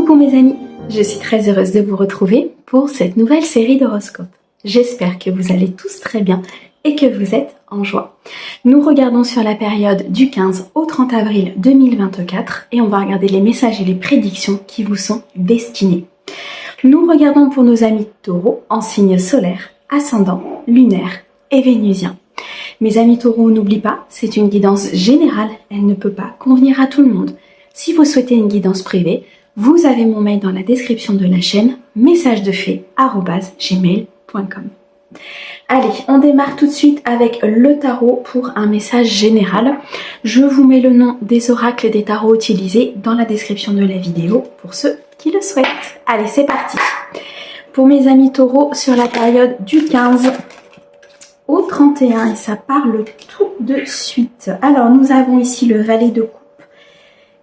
Coucou mes amis, je suis très heureuse de vous retrouver pour cette nouvelle série d'horoscopes. J'espère que vous allez tous très bien et que vous êtes en joie. Nous regardons sur la période du 15 au 30 avril 2024 et on va regarder les messages et les prédictions qui vous sont destinés. Nous regardons pour nos amis taureaux en signe solaire, ascendant, lunaire et vénusien. Mes amis taureaux, n'oubliez pas, c'est une guidance générale, elle ne peut pas convenir à tout le monde. Si vous souhaitez une guidance privée, vous avez mon mail dans la description de la chaîne, messagesdefée@gmail.com. Allez, on démarre tout de suite avec le tarot pour un message général. Je vous mets le nom des oracles et des tarots utilisés dans la description de la vidéo pour ceux qui le souhaitent. Allez, c'est parti. Pour mes amis taureaux, sur la période du 15 au 31, et ça parle tout de suite. Alors, nous avons ici le valet de coupe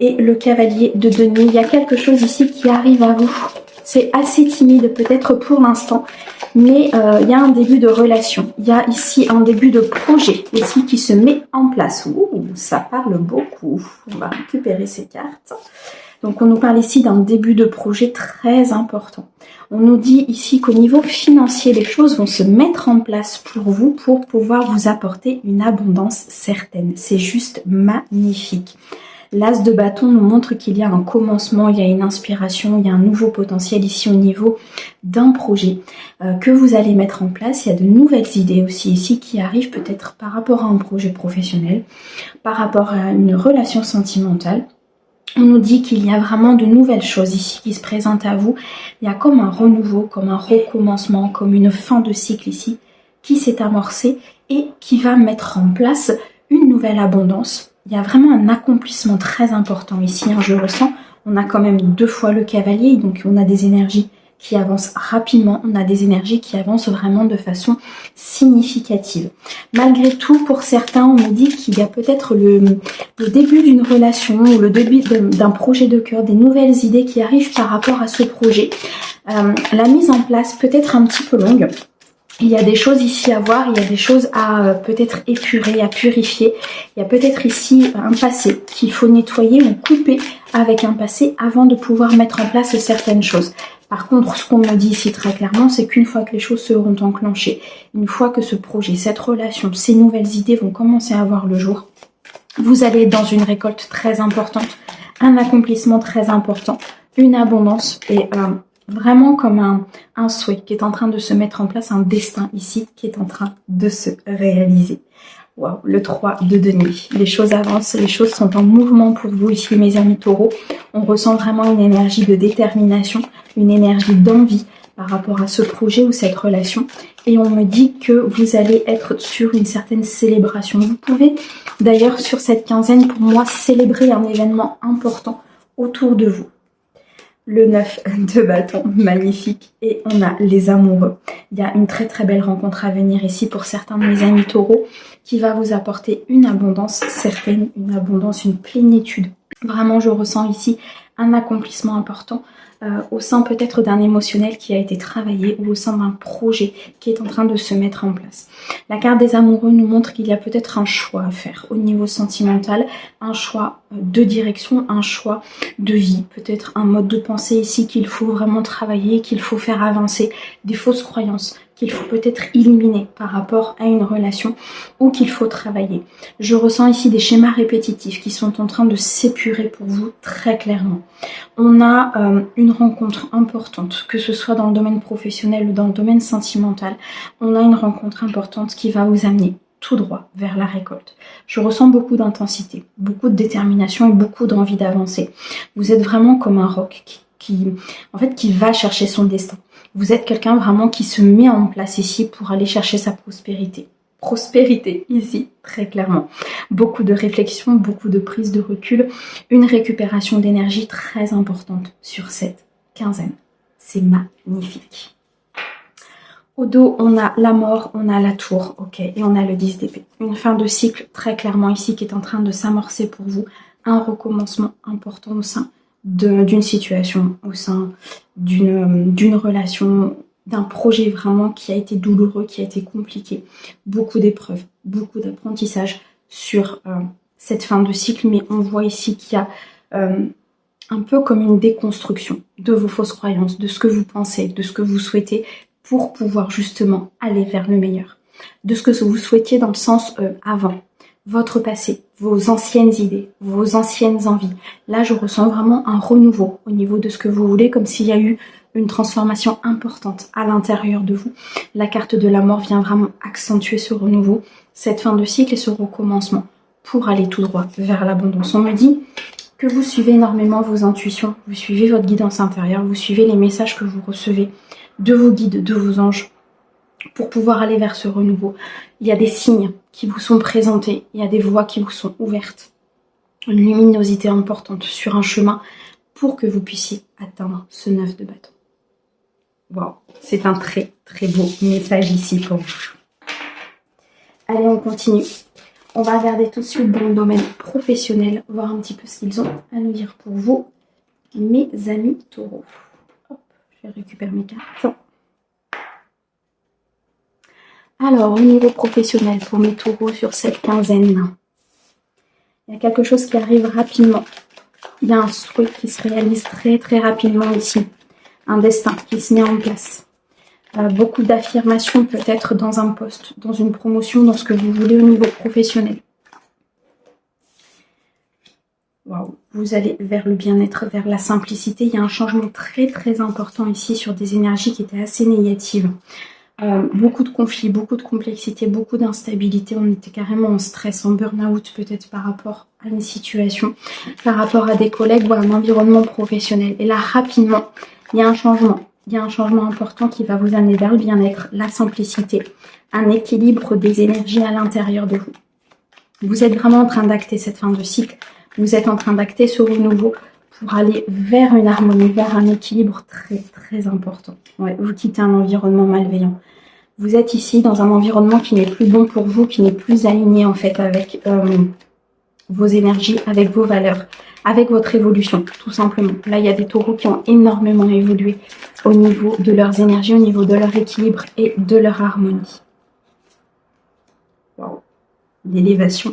et le cavalier de denier. Il y a quelque chose ici qui arrive à vous. C'est assez timide peut-être pour l'instant, mais il y a un début de relation. Il y a ici un début de projet aussi qui se met en place. Ouh, ça parle beaucoup. On va récupérer ces cartes. Donc on nous parle ici d'un début de projet très important. On nous dit ici qu'au niveau financier, les choses vont se mettre en place pour vous pour pouvoir vous apporter une abondance certaine. C'est juste magnifique. L'As de bâton nous montre qu'il y a un commencement, il y a une inspiration, il y a un nouveau potentiel ici au niveau d'un projet que vous allez mettre en place. Il y a de nouvelles idées aussi ici qui arrivent peut-être par rapport à un projet professionnel, par rapport à une relation sentimentale. On nous dit qu'il y a vraiment de nouvelles choses ici qui se présentent à vous. Il y a comme un renouveau, comme un recommencement, comme une fin de cycle ici qui s'est amorcée et qui va mettre en place une nouvelle abondance. Il y a vraiment un accomplissement très important ici, hein, je ressens. On a quand même 2 fois le cavalier, donc on a des énergies qui avancent rapidement, on a des énergies qui avancent vraiment de façon significative. Malgré tout, pour certains, on me dit qu'il y a peut-être le début d'une relation ou le début d'un projet de cœur, des nouvelles idées qui arrivent par rapport à ce projet. La mise en place peut être un petit peu longue. Il y a des choses ici à voir, il y a des choses à peut-être épurer, à purifier. Il y a peut-être ici un passé qu'il faut nettoyer ou couper avec un passé avant de pouvoir mettre en place certaines choses. Par contre, ce qu'on me dit ici très clairement, c'est qu'une fois que les choses seront enclenchées, une fois que ce projet, cette relation, ces nouvelles idées vont commencer à voir le jour, vous allez être dans une récolte très importante, un accomplissement très important, une abondance et vraiment comme un souhait qui est en train de se mettre en place, un destin ici qui est en train de se réaliser. Waouh, le 3 de denier. Les choses avancent, les choses sont en mouvement pour vous ici, mes amis taureaux. On ressent vraiment une énergie de détermination, une énergie d'envie par rapport à ce projet ou cette relation. Et on me dit que vous allez être sur une certaine célébration. Vous pouvez d'ailleurs sur cette quinzaine, pour moi, célébrer un événement important autour de vous. Le 9 de bâton, magnifique. Et on a les amoureux. Il y a une très très belle rencontre à venir ici pour certains de mes amis taureaux qui va vous apporter une abondance certaine, une abondance, une plénitude. Vraiment, je ressens ici un accomplissement important au sein peut-être d'un émotionnel qui a été travaillé ou au sein d'un projet qui est en train de se mettre en place. La carte des amoureux nous montre qu'il y a peut-être un choix à faire au niveau sentimental, un choix de direction, un choix de vie, peut-être un mode de pensée ici qu'il faut vraiment travailler, qu'il faut faire avancer, des fausses croyances qu'il faut peut-être éliminer par rapport à une relation ou qu'il faut travailler. Je ressens ici des schémas répétitifs qui sont en train de s'épurer pour vous très clairement. On a une rencontre importante, que ce soit dans le domaine professionnel ou dans le domaine sentimental. On a une rencontre importante qui va vous amener tout droit vers la récolte. Je ressens beaucoup d'intensité, beaucoup de détermination et beaucoup d'envie d'avancer. Vous êtes vraiment comme un roc qui va chercher son destin. Vous êtes quelqu'un vraiment qui se met en place ici pour aller chercher sa prospérité. Prospérité ici, très clairement. Beaucoup de réflexion, beaucoup de prise de recul, une récupération d'énergie très importante sur cette quinzaine. C'est magnifique. Au dos, on a la mort, on a la tour, ok, et on a le 10 d'épée. Une fin de cycle très clairement ici qui est en train de s'amorcer pour vous. Un recommencement important au sein d'une situation, au sein d'une relation, d'un projet vraiment qui a été douloureux, qui a été compliqué. Beaucoup d'épreuves, beaucoup d'apprentissage sur cette fin de cycle, mais on voit ici qu'il y a un peu comme une déconstruction de vos fausses croyances, de ce que vous pensez, de ce que vous souhaitez pour pouvoir justement aller vers le meilleur. De ce que vous souhaitiez dans le sens avant, votre passé, vos anciennes idées, vos anciennes envies. Là, je ressens vraiment un renouveau au niveau de ce que vous voulez, comme s'il y a eu une transformation importante à l'intérieur de vous. La carte de la mort vient vraiment accentuer ce renouveau, cette fin de cycle et ce recommencement pour aller tout droit vers l'abondance. On me dit que vous suivez énormément vos intuitions, vous suivez votre guidance intérieure, vous suivez les messages que vous recevez de vos guides, de vos anges, pour pouvoir aller vers ce renouveau. Il y a des signes qui vous sont présentés, il y a des voies qui vous sont ouvertes, une luminosité importante sur un chemin pour que vous puissiez atteindre ce 9 de bâton. Wow, c'est un très très beau message ici pour vous. Allez, on continue. On va regarder tout de suite dans le domaine professionnel, voir un petit peu ce qu'ils ont à nous dire pour vous, mes amis taureaux. Hop, je vais récupérer mes cartes. Alors, au niveau professionnel, pour mes taureaux sur cette quinzaine, il y a quelque chose qui arrive rapidement. Il y a un souhait qui se réalise très très rapidement ici. Un destin qui se met en place. Beaucoup d'affirmations peut-être dans un poste, dans une promotion, dans ce que vous voulez au niveau professionnel. Waouh, vous allez vers le bien-être, vers la simplicité. Il y a un changement très très important ici sur des énergies qui étaient assez négatives. Beaucoup de conflits, beaucoup de complexité, beaucoup d'instabilité. On était carrément en stress, en burn-out peut-être par rapport à une situation, par rapport à des collègues ou à un environnement professionnel. Et là, rapidement, il y a un changement. Il y a un changement important qui va vous amener vers le bien-être, la simplicité, un équilibre des énergies à l'intérieur de vous. Vous êtes vraiment en train d'acter cette fin de cycle. Vous êtes en train d'acter ce renouveau pour aller vers une harmonie, vers un équilibre très très important. Ouais, vous quittez un environnement malveillant. Vous êtes ici dans un environnement qui n'est plus bon pour vous, qui n'est plus aligné en fait avec vos énergies, avec vos valeurs, avec votre évolution, tout simplement. Là, il y a des taureaux qui ont énormément évolué au niveau de leurs énergies, au niveau de leur équilibre et de leur harmonie. Waouh, l'élévation.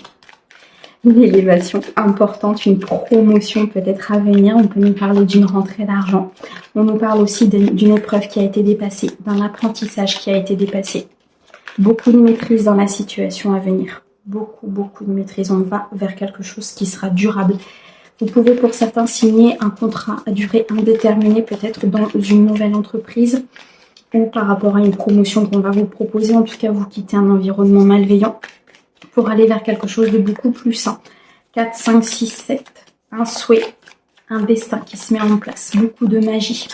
Une élévation importante, une promotion peut-être à venir. On peut nous parler d'une rentrée d'argent. On nous parle aussi d'une épreuve qui a été dépassée, d'un apprentissage qui a été dépassé. Beaucoup de maîtrise dans la situation à venir. Beaucoup de maîtrise. On va vers quelque chose qui sera durable. Vous pouvez pour certains signer un contrat à durée indéterminée, peut-être dans une nouvelle entreprise ou par rapport à une promotion qu'on va vous proposer. En tout cas, vous quittez un environnement malveillant pour aller vers quelque chose de beaucoup plus sain. 4, 5, 6, 7. Un souhait, un destin qui se met en place. Beaucoup de magie.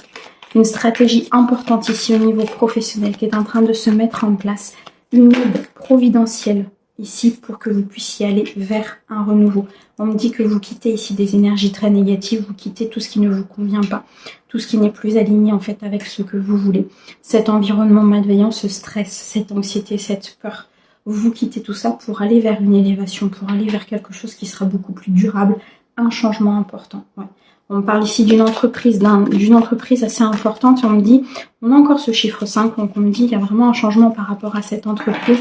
Une stratégie importante ici au niveau professionnel qui est en train de se mettre en place. Une aide providentielle ici pour que vous puissiez aller vers un renouveau. On me dit que vous quittez ici des énergies très négatives, vous quittez tout ce qui ne vous convient pas, tout ce qui n'est plus aligné en fait avec ce que vous voulez. Cet environnement malveillant, ce stress, cette anxiété, cette peur, vous quittez tout ça pour aller vers une élévation, pour aller vers quelque chose qui sera beaucoup plus durable, un changement important. Ouais. On parle ici d'une entreprise assez importante et on me dit, on a encore ce chiffre 5, donc on me dit il y a vraiment un changement par rapport à cette entreprise.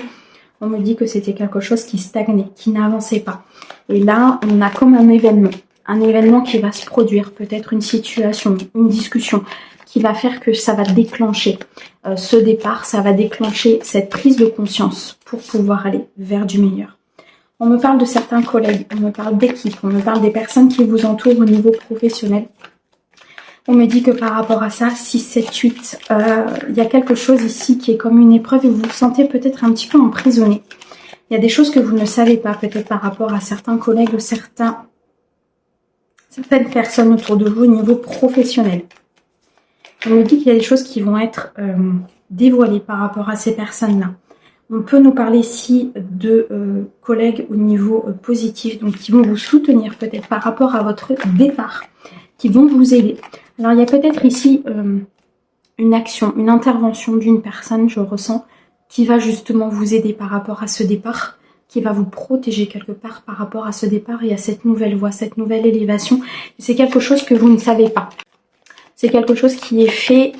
On me dit que c'était quelque chose qui stagnait, qui n'avançait pas. Et là, on a comme un événement qui va se produire, peut-être une situation, une discussion, qui va faire que ça va déclencher ce départ, ça va déclencher cette prise de conscience pour pouvoir aller vers du meilleur. On me parle de certains collègues, on me parle d'équipes, on me parle des personnes qui vous entourent au niveau professionnel. On me dit que par rapport à ça, 6, 7, 8, il y a quelque chose ici qui est comme une épreuve et vous vous sentez peut-être un petit peu emprisonné. Il y a des choses que vous ne savez pas, peut-être par rapport à certains collègues ou certaines personnes autour de vous au niveau professionnel. On me dit qu'il y a des choses qui vont être dévoilées par rapport à ces personnes-là. On peut nous parler ici de collègues au niveau positif, donc qui vont vous soutenir peut-être par rapport à votre départ, qui vont vous aider. Alors il y a peut-être ici une action, une intervention d'une personne, je ressens, qui va justement vous aider par rapport à ce départ, qui va vous protéger quelque part par rapport à ce départ et à cette nouvelle voie, cette nouvelle élévation. C'est quelque chose que vous ne savez pas. C'est quelque chose qui est fait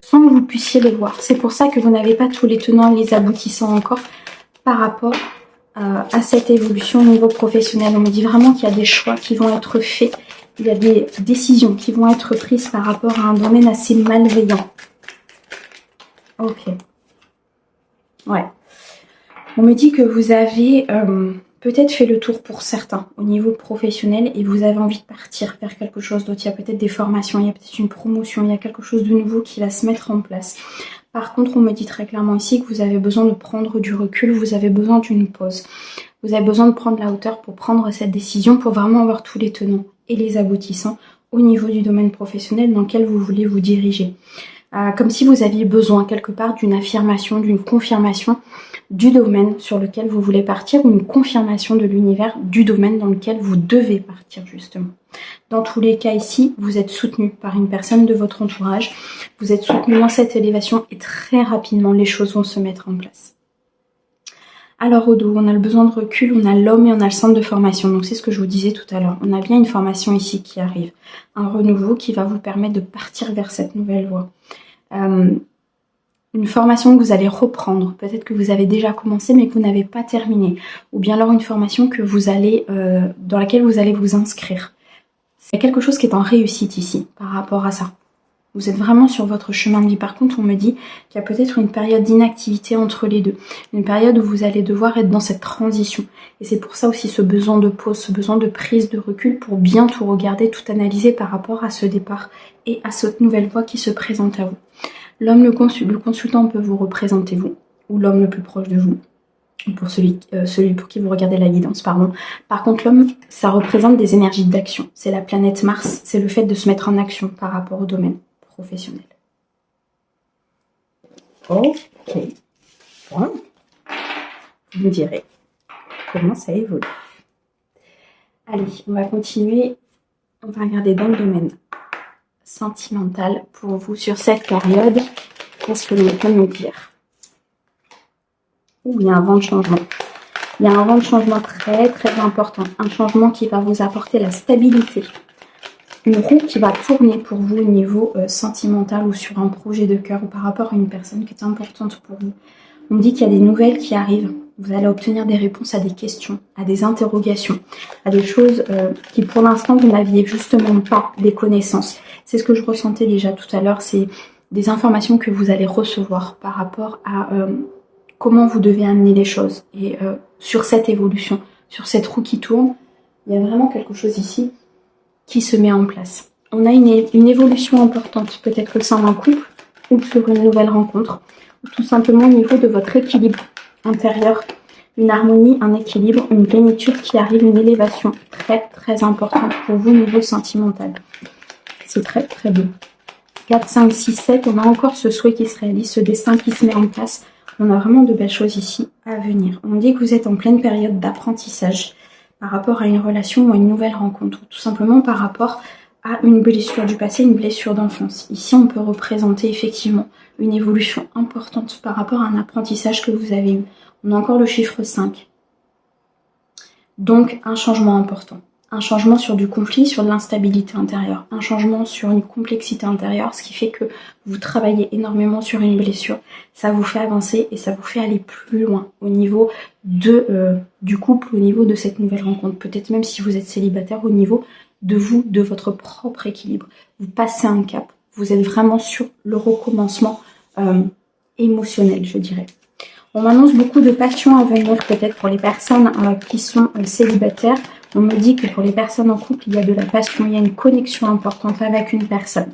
sans que vous puissiez le voir. C'est pour ça que vous n'avez pas tous les tenants et les aboutissants encore par rapport à cette évolution au niveau professionnel. On me dit vraiment qu'il y a des choix qui vont être faits il y a des décisions qui vont être prises par rapport à un domaine assez malveillant. Ok. Ouais. On me dit que vous avez peut-être fait le tour pour certains au niveau professionnel et vous avez envie de partir vers quelque chose d'autre. Il y a peut-être des formations, il y a peut-être une promotion, il y a quelque chose de nouveau qui va se mettre en place. Par contre, on me dit très clairement ici que vous avez besoin de prendre du recul, vous avez besoin d'une pause. Vous avez besoin de prendre la hauteur pour prendre cette décision, pour vraiment avoir tous les tenants et les aboutissants au niveau du domaine professionnel dans lequel vous voulez vous diriger. Comme si vous aviez besoin quelque part d'une affirmation, d'une confirmation du domaine sur lequel vous voulez partir ou une confirmation de l'univers du domaine dans lequel vous devez partir justement. Dans tous les cas ici, vous êtes soutenu par une personne de votre entourage, vous êtes soutenu dans cette élévation et très rapidement les choses vont se mettre en place. Alors au dos, on a le besoin de recul, on a l'homme et on a le centre de formation. Donc c'est ce que je vous disais tout à l'heure. On a bien une formation ici qui arrive. Un renouveau qui va vous permettre de partir vers cette nouvelle voie. Une formation que vous allez reprendre. Peut-être que vous avez déjà commencé mais que vous n'avez pas terminé. Ou bien alors une formation que vous allez, dans laquelle vous allez vous inscrire. C'est quelque chose qui est en réussite ici par rapport à ça. Vous êtes vraiment sur votre chemin de vie. Par contre, on me dit qu'il y a peut-être une période d'inactivité entre les deux. Une période où vous allez devoir être dans cette transition. Et c'est pour ça aussi ce besoin de pause, ce besoin de prise de recul pour bien tout regarder, tout analyser par rapport à ce départ et à cette nouvelle voie qui se présente à vous. L'homme, le consultant peut vous représenter vous, ou l'homme le plus proche de vous, pour celui pour qui vous regardez la guidance, pardon. Par contre, l'homme, ça représente des énergies d'action. C'est la planète Mars, c'est le fait de se mettre en action par rapport au domaine professionnel. Ok. Bon. Vous me direz comment ça évolue. Allez, on va continuer. On va regarder dans le domaine sentimental pour vous sur cette période. Qu'est-ce que l'on peut nous dire? Il y a un vent de changement. Il y a un vent de changement très très important. Un changement qui va vous apporter la stabilité. Une roue qui va tourner pour vous au niveau sentimental ou sur un projet de cœur ou par rapport à une personne qui est importante pour vous. On me dit qu'il y a des nouvelles qui arrivent. Vous allez obtenir des réponses à des questions, à des interrogations, à des choses qui pour l'instant vous n'aviez justement pas des connaissances. C'est ce que je ressentais déjà tout à l'heure, c'est des informations que vous allez recevoir par rapport à comment vous devez amener les choses. Et sur cette évolution, sur cette roue qui tourne, il y a vraiment quelque chose ici qui se met en place. On a une évolution importante, peut-être que c'est un couple ou sur une nouvelle rencontre, ou tout simplement au niveau de votre équilibre intérieur, une harmonie, un équilibre, une plénitude qui arrive, une élévation très très importante pour vous au niveau sentimental. C'est très très beau. 4, 5, 6, 7, on a encore ce souhait qui se réalise, ce destin qui se met en place. On a vraiment de belles choses ici à venir. On dit que vous êtes en pleine période d'apprentissage par rapport à une relation ou à une nouvelle rencontre, ou tout simplement par rapport à une blessure du passé, une blessure d'enfance. Ici, on peut représenter effectivement une évolution importante par rapport à un apprentissage que vous avez eu. On a encore le chiffre 5. Donc, un changement important. Un changement sur du conflit, sur de l'instabilité intérieure. Un changement sur une complexité intérieure, ce qui fait que vous travaillez énormément sur une blessure. Ça vous fait avancer et ça vous fait aller plus loin au niveau du couple, au niveau de cette nouvelle rencontre. Peut-être même si vous êtes célibataire, au niveau de vous, de votre propre équilibre. Vous passez un cap. Vous êtes vraiment sur le recommencement émotionnel, je dirais. On m'annonce beaucoup de passion à venir, peut-être pour les personnes qui sont célibataires. On me dit que pour les personnes en couple, il y a de la passion, il y a une connexion importante avec une personne.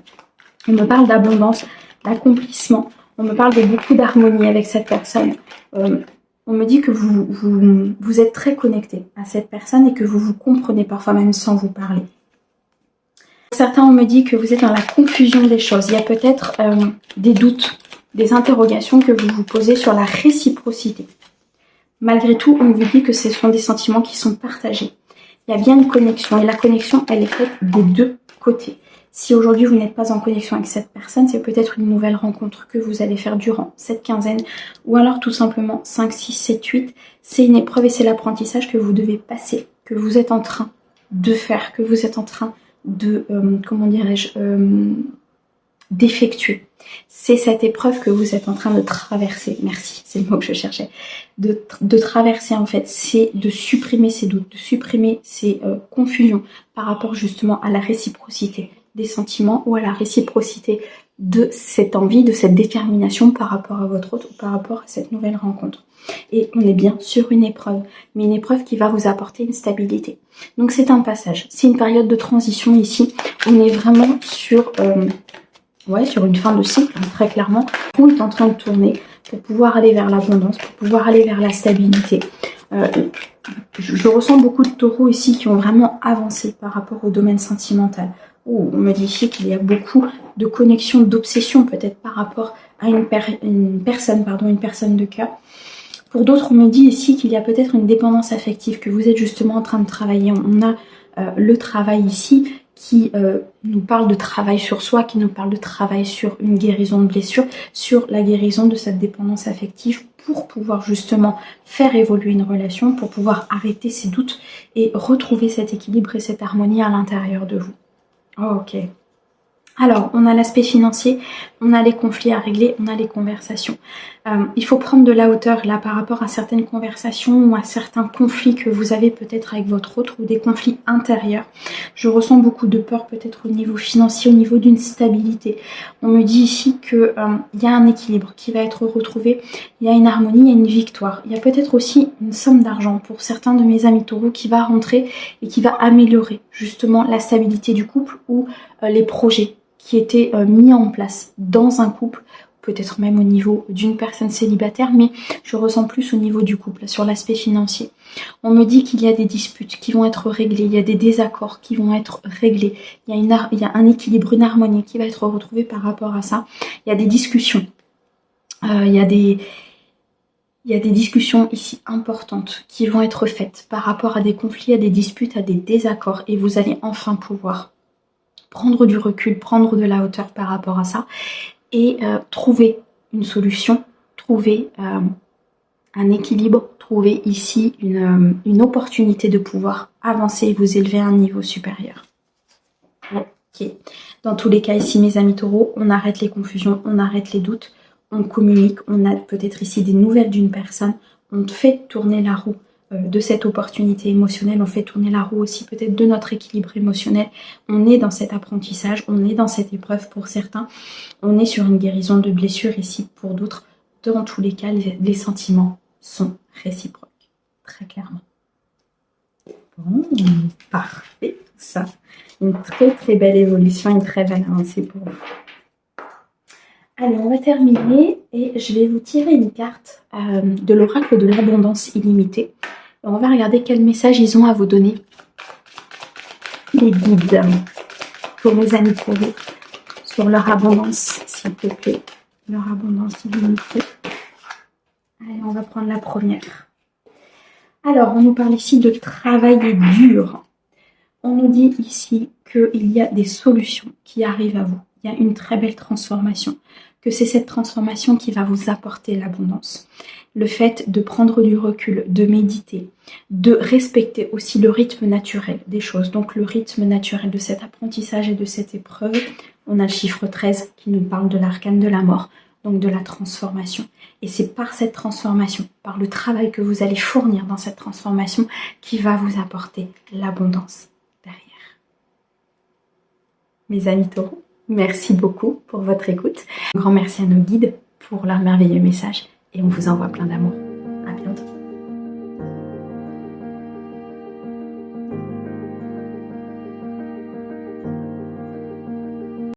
On me parle d'abondance, d'accomplissement. On me parle de beaucoup d'harmonie avec cette personne. On me dit que vous êtes très connecté à cette personne et que vous vous comprenez parfois même sans vous parler. Certains, on me dit que vous êtes dans la confusion des choses. Il y a peut-être des doutes, des interrogations que vous vous posez sur la réciprocité. Malgré tout, on vous dit que ce sont des sentiments qui sont partagés. Il y a bien une connexion et la connexion, elle est faite des deux côtés. Si aujourd'hui vous n'êtes pas en connexion avec cette personne, c'est peut-être une nouvelle rencontre que vous allez faire durant cette quinzaine ou alors tout simplement 5, 6, 7, 8. C'est une épreuve et c'est l'apprentissage que vous devez passer, que vous êtes en train de faire, que vous êtes en train de, comment dirais-je, d'effectuer. C'est cette épreuve que vous êtes en train de traverser. Merci, c'est le mot que je cherchais. De traverser en fait, c'est de supprimer ces doutes, de supprimer ces confusions par rapport justement à la réciprocité des sentiments ou à la réciprocité de cette envie, de cette détermination par rapport à votre autre ou par rapport à cette nouvelle rencontre. Et on est bien sur une épreuve, mais une épreuve qui va vous apporter une stabilité. Donc c'est un passage, c'est une période de transition ici. On est vraiment sur sur une fin de cycle, hein, très clairement. Tout est en train de tourner pour pouvoir aller vers l'abondance, pour pouvoir aller vers la stabilité. Je ressens beaucoup de taureaux ici qui ont vraiment avancé par rapport au domaine sentimental. On me dit ici qu'il y a beaucoup de connexions, d'obsessions peut-être par rapport à une personne de cœur. Pour d'autres, on me dit ici qu'il y a peut-être une dépendance affective, que vous êtes justement en train de travailler. On a le travail ici qui nous parle de travail sur soi, qui nous parle de travail sur une guérison de blessure, sur la guérison de cette dépendance affective pour pouvoir justement faire évoluer une relation, pour pouvoir arrêter ses doutes et retrouver cet équilibre et cette harmonie à l'intérieur de vous. Oh, ok. Alors, on a l'aspect financier, on a les conflits à régler, on a les conversations. Il faut prendre de la hauteur là par rapport à certaines conversations ou à certains conflits que vous avez peut-être avec votre autre ou des conflits intérieurs. Je ressens beaucoup de peur peut-être au niveau financier, au niveau d'une stabilité. On me dit ici qu'il y a un équilibre qui va être retrouvé, il y a une harmonie, il y a une victoire. Il y a peut-être aussi une somme d'argent pour certains de mes amis taureaux qui va rentrer et qui va améliorer justement la stabilité du couple ou les projets qui étaient mis en place dans un couple, peut-être même au niveau d'une personne célibataire, mais je ressens plus au niveau du couple, sur l'aspect financier. On me dit qu'il y a des disputes qui vont être réglées, il y a des désaccords qui vont être réglés, il y a un équilibre, une harmonie qui va être retrouvée par rapport à ça. Il y a des discussions, il y a des discussions ici importantes qui vont être faites par rapport à des conflits, à des disputes, à des désaccords, et vous allez enfin pouvoir prendre du recul, prendre de la hauteur par rapport à ça et trouver une solution, trouver un équilibre, trouver ici une opportunité de pouvoir avancer et vous élever à un niveau supérieur. Ok. Dans tous les cas ici mes amis taureaux, on arrête les confusions, on arrête les doutes, on communique, on a peut-être ici des nouvelles d'une personne, on fait tourner la roue de cette opportunité émotionnelle, on fait tourner la roue aussi peut-être de notre équilibre émotionnel. On est dans cet apprentissage, on est dans cette épreuve pour certains, on est sur une guérison de blessures ici pour d'autres. Dans tous les cas, les sentiments sont réciproques, très clairement. Bon, parfait, ça. Une très très belle évolution, une très belle avancée pour vous. Allez, on va terminer et je vais vous tirer une carte de l'oracle de l'abondance illimitée. Et on va regarder quel message ils ont à vous donner. Les guides pour mes amis taureaux sur leur abondance, s'il te plaît. Leur abondance illimitée. Allez, on va prendre la première. Alors, on nous parle ici de travailler dur. On nous dit ici qu'il y a des solutions qui arrivent à vous. Il y a une très belle transformation. Que c'est cette transformation qui va vous apporter l'abondance. Le fait de prendre du recul, de méditer, de respecter aussi le rythme naturel des choses. Donc le rythme naturel de cet apprentissage et de cette épreuve. On a le chiffre 13 qui nous parle de l'arcane de la mort, donc de la transformation. Et c'est par cette transformation, par le travail que vous allez fournir dans cette transformation qui va vous apporter l'abondance derrière. Mes amis taureaux, merci beaucoup pour votre écoute. Un grand merci à nos guides pour leur merveilleux message et on vous envoie plein d'amour. À bientôt.